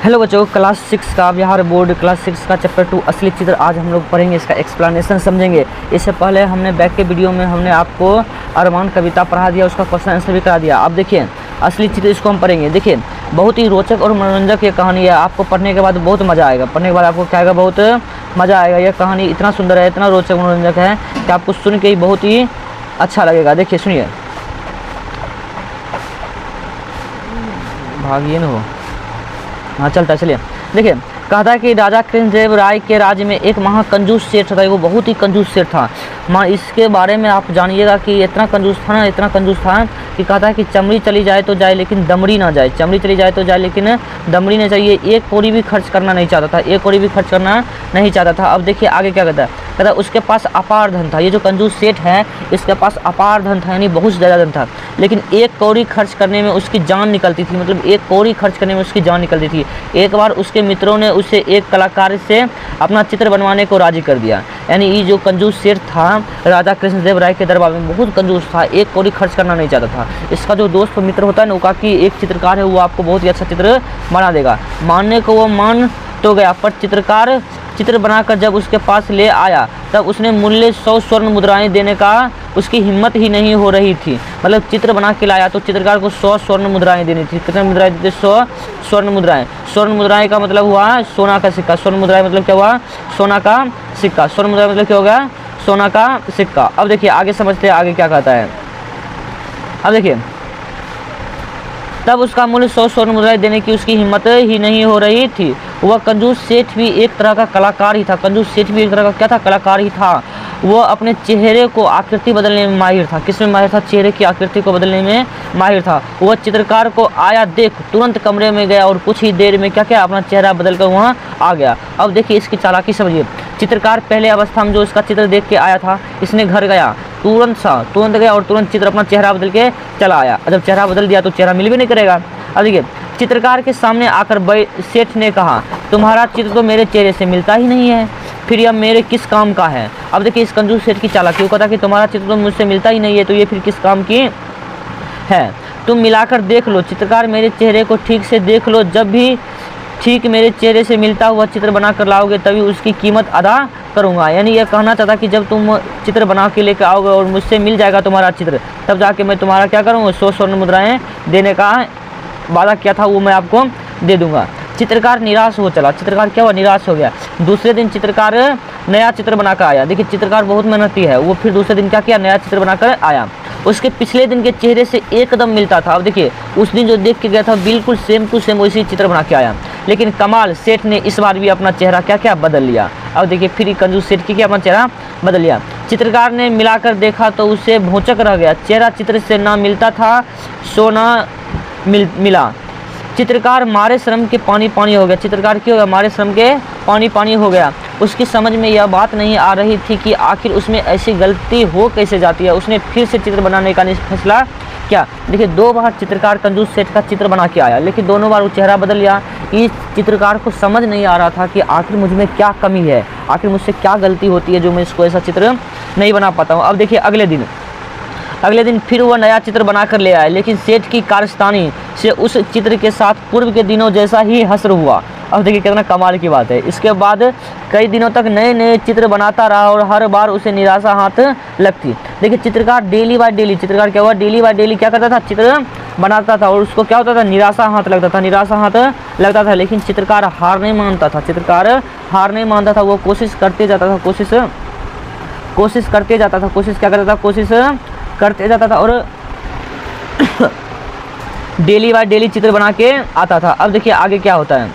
Hello बच्चों, class 6 का Bihar board class 6 का चैप्टर 2 असली चित्र आज हम लोग पढ़ेंगे। इसका एक्सप्लेनेशन समझेंगे। इससे पहले हमने बैक के वीडियो में हमने आपको अरमान कविता पढ़ा दिया, उसका क्वेश्चन आंसर भी करा दिया। अब देखिए असली चित्र, इसको हम पढ़ेंगे। देखिए बहुत ही रोचक और मनोरंजक ये कहानी है। आपको पढ़ने के बाद बहुत मज़ा आएगा। पढ़ने के बाद आपको क्या आएगा, बहुत मज़ा आएगा। यह कहानी इतना सुंदर है, इतना रोचक मनोरंजक है कि आपको सुन के ही बहुत ही अच्छा लगेगा। देखिए सुनिए, भागिए न हो, हाँ चलता है। चलिए देखिए, कहता है कि राजा कृष्णदेव राय के राज्य में एक महाकंजूस सेठ था। वो बहुत ही कंजूस सेठ था। माँ इसके बारे में आप जानिएगा कि इतना कंजूस था ना, इतना कंजूस था कि कहता है कि चमड़ी चली जाए तो जाए लेकिन दमड़ी ना जाए। चमड़ी चली जाए तो जाए लेकिन दमड़ी ना चाहिए। एक कौड़ी भी खर्च करना नहीं चाहता था, एक कौड़ी भी खर्च करना नहीं चाहता था। अब देखिए आगे क्या कहता है। कहता है उसके पास अपार धन था। ये जो कंजूस सेठ है इसके पास अपार धन था, यानी बहुत ज़्यादा धन था। लेकिन एक कौड़ी खर्च करने में उसकी जान निकलती थी। मतलब एक कौड़ी खर्च करने में उसकी जान निकलती थी। एक बार उसके मित्रों ने उसे एक कलाकार से अपना चित्र बनवाने को राजी कर दिया। यानी ये जो कंजूस सेठ था राजा कृष्णदेव राय के दरबार में बहुत कंजूस था, एक कौड़ी खर्च करना नहीं चाहता था। इसका जो दोस्त मित्र होता है ना, वो कहा कि एक चित्रकार है, वो आपको बहुत ही अच्छा चित्र बना देगा। मानने को वो मान तो गया, पर चित्रकार चित्र बनाकर जब उसके पास ले आया तब उसने मूल्य 100 स्वर्ण मुद्राएं देने का उसकी हिम्मत ही नहीं हो रही थी। मतलब चित्र बना के लाया तो चित्रकार को 100 स्वर्ण मुद्राएं देनी थी। कितने मुद्राएं देते? 100 स्वर्ण मुद्राएं। स्वर्ण मुद्राएं का मतलब हुआ सोना का सिक्का। स्वर्ण मुद्राएं मतलब क्या हुआ? सोना का सिक्का। स्वर्ण मुद्राएं मतलब क्या होगा? सोना का सिक्का। अब देखिए आगे समझते हैं, आगे क्या कहता है। अब देखिए, तब उसका मूल्य 100 स्वर्ण मुद्राएं देने की उसकी हिम्मत ही नहीं हो रही थी। वह कंजूस सेठ भी एक तरह का कलाकार ही था। कंजूस सेठ भी एक तरह का क्या था? कलाकार ही था। वह अपने चेहरे को आकृति बदलने में माहिर था। किसमें माहिर था? चेहरे की आकृति को बदलने में माहिर था। वह चित्रकार को आया देख तुरंत कमरे में गया और कुछ ही देर में क्या क्या अपना चेहरा बदल कर वहाँ आ गया। अब देखिए इसकी चालाकी समझिए। चित्रकार पहले अवस्था में जो इसका चित्र देख के आया था, इसने घर गया, तुरंत गया और तुरंत चित्र अपना चेहरा बदल के चला आया। जब चेहरा बदल दिया तो चेहरा मिल भी नहीं करेगा। अब देखिए चित्रकार के सामने आकर सेठ ने कहा, तुम्हारा चित्र तो मेरे चेहरे से मिलता ही नहीं है, फिर यह मेरे किस काम का है? अब देखिए इस कंजूस सेठ की चालाकी। वो कहता कि तुम्हारा चित्र तो मुझसे मिलता ही नहीं है, तो ये फिर किस काम की है? तुम मिलाकर देख लो। चित्रकार मेरे चेहरे को ठीक से देख लो। जब भी ठीक मेरे चेहरे से मिलता हुआ चित्र बना कर लाओगे तभी उसकी कीमत अदा करूँगा। यानी यह कहना चाहता कि जब तुम चित्र बना के लेकर आओगे और मुझसे मिल जाएगा तुम्हारा चित्र, तब जाके मैं तुम्हारा क्या करूँगा? 100 स्वर्ण मुद्राएं देने का वादा किया था वो मैं आपको दे दूंगा। चित्रकार निराश हो चला। चित्रकार क्या हुआ? निराश हो गया। दूसरे दिन चित्रकार नया चित्र बनाकर आया। देखिए चित्रकार बहुत मेहनती है। वो फिर दूसरे दिन क्या किया? नया चित्र बनाकर आया। उसके पिछले दिन के चेहरे से एकदम मिलता था। अब देखिए उस दिन जो देख के गया था बिल्कुल सेम टू सेम वैसी चित्र बना के आया। लेकिन कमाल, सेठ ने इस बार भी अपना चेहरा क्या क्या बदल लिया। अब देखिए फिर कंजूस सेठ की क्या अपना चेहरा बदल लिया। चित्रकार ने मिलाकर देखा तो उसे भौचक रह गया। चेहरा चित्र से ना मिलता था, सोना मिला। चित्रकार मारे श्रम के पानी पानी हो गया। चित्रकार क्यों हो गया? मारे श्रम के पानी पानी हो गया। उसकी समझ में यह बात नहीं आ रही थी कि आखिर उसमें ऐसी गलती हो कैसे जाती है। उसने फिर से चित्र बनाने का फैसला किया। देखिए 2 बार चित्रकार कंजूस सेठ का चित्र बना के आया, लेकिन दोनों बार वो चेहरा बदल लिया। इस चित्रकार को समझ नहीं आ रहा था कि आखिर मुझ में क्या कमी है, आखिर मुझसे क्या गलती होती है जो मैं इसको ऐसा चित्र नहीं बना पाता हूँ। अब देखिए अगले दिन फिर वह नया चित्र बनाकर ले आया, लेकिन सेठ की कारस्तानी से उस चित्र के साथ पूर्व के दिनों जैसा ही हश्र हुआ। अब देखिए कितना कमाल की बात है। इसके बाद कई दिनों तक नए नए चित्र बनाता रहा और हर बार उसे निराशा हाथ लगती। देखिए चित्रकार डेली बाय डेली, चित्रकार क्या हुआ? डेली बाय डेली क्या करता था? चित्र बनाता था और उसको क्या होता था? निराशा हाथ लगता था, निराशा हाथ लगता था। लेकिन चित्रकार हार नहीं मानता था। चित्रकार हार नहीं मानता था। वो कोशिश करते जाता था, कोशिश करते जाता था, कोशिश क्या करता था? कोशिश करते जाता था और डेली बाय डेली चित्र बना के आता था। अब देखिए आगे क्या होता है।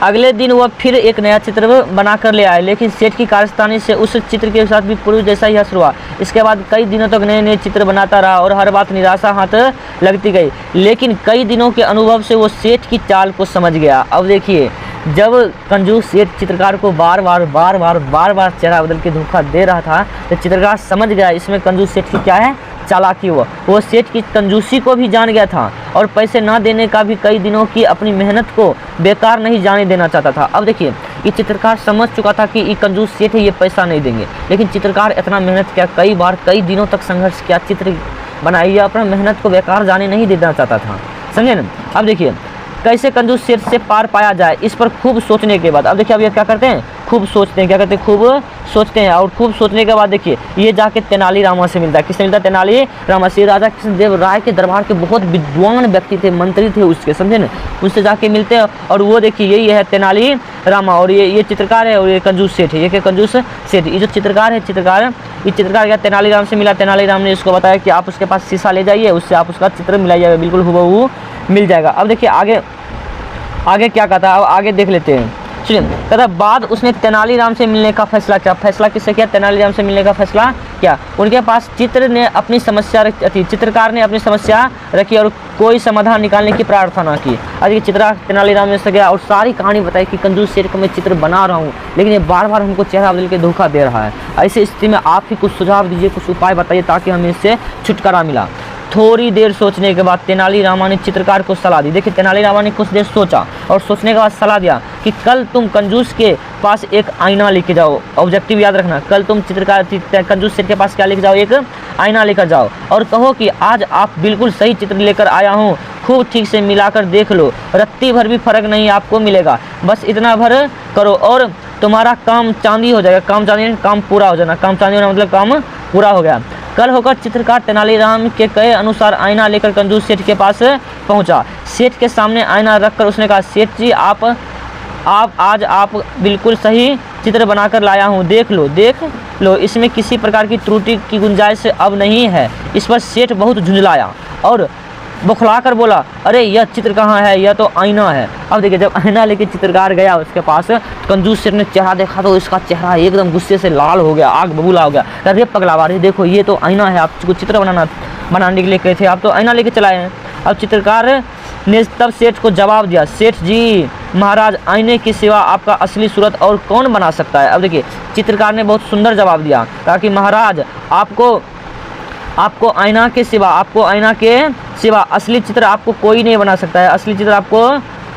अगले दिन वह फिर एक नया चित्र बना कर ले आए, लेकिन सेठ की कारस्तानी से उस चित्र के साथ भी पूर्व जैसा ही असर हुआ। इसके बाद कई दिनों तक नए नए चित्र बनाता रहा और हर बात निराशा हाथ लगती गई। लेकिन कई दिनों के अनुभव से वो सेठ की चाल को समझ गया। अब देखिए जब कंजूस सेठ चित्रकार को बार बार चेहरा बदल के धोखा दे रहा था तो चित्रकार समझ गया इसमें कंजूस सेठ की क्या है? चालाकी। वो सेठ की कंजूसी को भी जान गया था और पैसे ना देने का भी कई दिनों की अपनी मेहनत को बेकार नहीं जाने देना चाहता था। अब देखिए ये चित्रकार समझ चुका था कि ये कंजूस सेठ है, ये पैसा नहीं देंगे। लेकिन चित्रकार इतना मेहनत किया, कई बार कई दिनों तक संघर्ष किया, चित्र बनाई, अपना मेहनत को बेकार जाने नहीं देना चाहता था। समझे ना? अब देखिए कैसे कंजूस सेठ से पार पाया जाए, इस पर खूब सोचने के बाद, अब देखिए अब ये क्या करते हैं, खूब सोचते हैं, क्या करते हैं, खूब सोचते हैं। और खूब सोचने के बाद देखिए ये जाके तेनालीरामा से मिलता है। किससे मिलता है? तेनालीरामा से। राजा कृष्णदेव राय के दरबार के बहुत विद्वान व्यक्ति थे, मंत्री थे उसके, समझे ना, उससे जाके मिलते हैं। और वो देखिए यही है तेनालीरामा, और ये चित्रकार है, और ये कंजूस सेठ है। ये क्या कंजूस सेठ, ये जो चित्रकार है, ये चित्रकार क्या तेनालीराम से मिला। तेनालीराम ने इसको बताया कि आप उसके पास शीशा ले जाइए, उससे आप उसका चित्र मिलाइएगा, बिल्कुल हूबहू मिल जाएगा। अब देखिए आगे क्या कहता है, अब आगे देख लेते हैं। सुनिए, कहता बाद उसने तेनालीराम से मिलने का फैसला किया। फैसला किससे किया? तेनालीराम से मिलने का फैसला किया। उनके पास चित्रकार ने अपनी समस्या रखी और कोई समाधान निकालने की प्रार्थना की। आज चित्रकार तेनालीराम ने से गया और सारी कहानी बताई कि कंजूस सेठ को मैं चित्र बना रहा हूँ, लेकिन ये बार बार हमको चेहरा बदल के धोखा दे रहा है। ऐसी स्थिति में आप ही कुछ सुझाव दीजिए, कुछ उपाय बताइए ताकि हमें इससे छुटकारा मिला। थोड़ी देर सोचने के बाद तेनालीरामा ने चित्रकार को सलाह दी। देखिए तेनालीरामा ने कुछ देर सोचा और सोचने के बाद सलाह दिया कि कल तुम कंजूस के पास एक आईना लेके जाओ। ऑब्जेक्टिव याद रखना, कल तुम कंजूस सेठ के पास क्या लेके जाओ? एक आईना लेकर जाओ और कहो कि आज आप बिल्कुल सही चित्र लेकर आया हूँ, खूब ठीक से मिलाकर देख लो, रत्ती भर भी फर्क नहीं आपको मिलेगा, बस इतना भर करो और तुम्हारा काम चांदी हो जाएगा। काम चांदी, काम पूरा हो जाना, काम चांदी होना मतलब काम पूरा हो गया। कल होकर चित्रकार तेनालीराम के कहे अनुसार आईना लेकर कंजूस सेठ के पास पहुंचा। सेठ के सामने आईना रखकर उसने कहा, सेठ जी आप आज बिल्कुल सही चित्र बनाकर लाया हूं, देख लो, इसमें किसी प्रकार की त्रुटि की गुंजाइश अब नहीं है। इस पर सेठ बहुत झुंझलाया और बौखलाकर बोला, अरे यह चित्र कहाँ है, यह तो आईना है। अब देखिए जब आईना लेके चित्रकार गया उसके पास, कंजूस सेठ ने चेहरा देखा तो इसका चेहरा एकदम गुस्से से लाल हो गया, आग बबूला हो गया। अरे पगलावा, अरे देखो ये तो आईना है, आपको चित्र बनाने के लिए कहे थे, आप तो आईना लेके चलाए हैं। अब चित्रकार ने तब सेठ को जवाब दिया, सेठ जी महाराज, आईने की सिवा आपका असली सूरत और कौन बना सकता है। अब देखिए चित्रकार ने बहुत सुंदर जवाब दिया, कहा कि महाराज आपको आईना के सिवा असली चित्र आपको कोई नहीं बना सकता है, असली चित्र आपको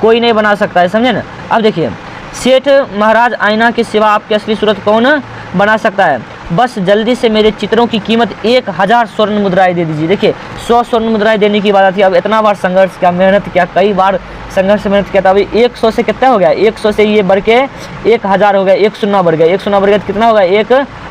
कोई नहीं बना सकता है, समझे ना। अब देखिए सेठ महाराज, आईना के सिवा आपकी असली सूरत कौन बना सकता है? बस जल्दी से मेरे चित्रों की कीमत 1000 स्वर्ण मुद्राएं दे दीजिए। देखिए 100 स्वर्ण मुद्राएं देने की बात थी। अब इतना बार संघर्ष किया, मेहनत किया, कई बार मेहनत किया था। अभी 100 से कितना हो गया? 100 से ये बढ़ के 1000 हो गया, 1 शून्य बढ़ गया, 1 शून्य बढ़ गया तो कितना हो गया?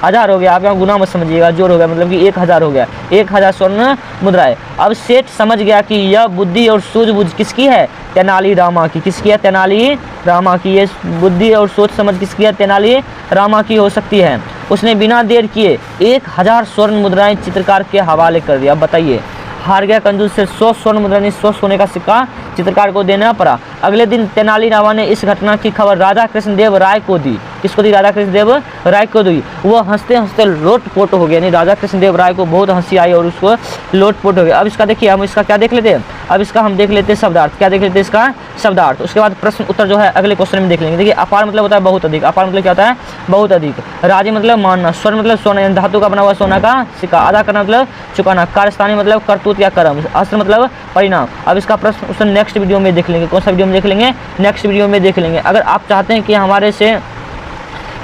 1000 हो गया। आप यहाँ गुना मत समझिएगा, जोड़ हो गया, मतलब कि 1000 हो गया, 1000 स्वर्ण मुद्राएं। अब सेठ समझ गया कि यह बुद्धि और सूझबूझ किसकी है? तेनालीरामा की। किसकी है? तेनालीरामा की। ये बुद्धि और सोच समझ किसकी है? तेनालीरामा की हो सकती है। उसने बिना देर किए 1000 स्वर्ण मुद्राएं चित्रकार के हवाले कर दिया। अब बताइए, हार गया कंजूस से 100 स्वर्ण मुद्रा, 100 सोने का सिक्का चित्रकार को देना पड़ा। अगले दिन तेनालीरामा ने इस घटना की खबर राजा कृष्णदेव राय को दी। किसको दी? राजा कृष्णदेव राय को दी। वो हंसते हंसते लोटपोट हो गया, नहीं राजा कृष्णदेव राय को बहुत हंसी आई और उसको लोटपोट हो गया। अब इसका देखिए, हम इसका क्या देख लेते हैं, अब इसका हम देख लेते हैं शब्दार्थ। क्या देख लेते हैं? इसका शब्दार्थ। उसके बाद प्रश्न उत्तर जो है अगले क्वेश्चन में देख लेंगे। देखिए अपार मतलब होता है बहुत अधिक, अपार मतलब क्या होता है? बहुत अधिक। राजी मतलब मानना, स्वर्ण मतलब सोना, धातु का बना हुआ सोना का सिक्का। अदा करना मतलब चुकाना, कार्यस्थानी मतलब करतूत या कर्म, अस्त्र मतलब परिणाम। अब इसका प्रश्न उत्तर नेक्स्ट वीडियो में देख लेंगे। कौन सा वीडियो में देख लेंगे? नेक्स्ट वीडियो में देख लेंगे। अगर आप चाहते हैं कि हमारे से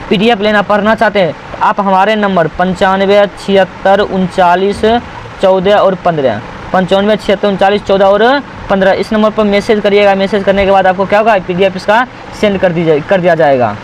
PDF लेना, पढ़ना चाहते हैं, आप हमारे नंबर 95 76 39 14 और 15, 95 76 39 14 और 15 इस नंबर पर मैसेज करिएगा। मैसेज करने के बाद आपको क्या होगा? PDF इसका सेंड कर दिया जाएगा।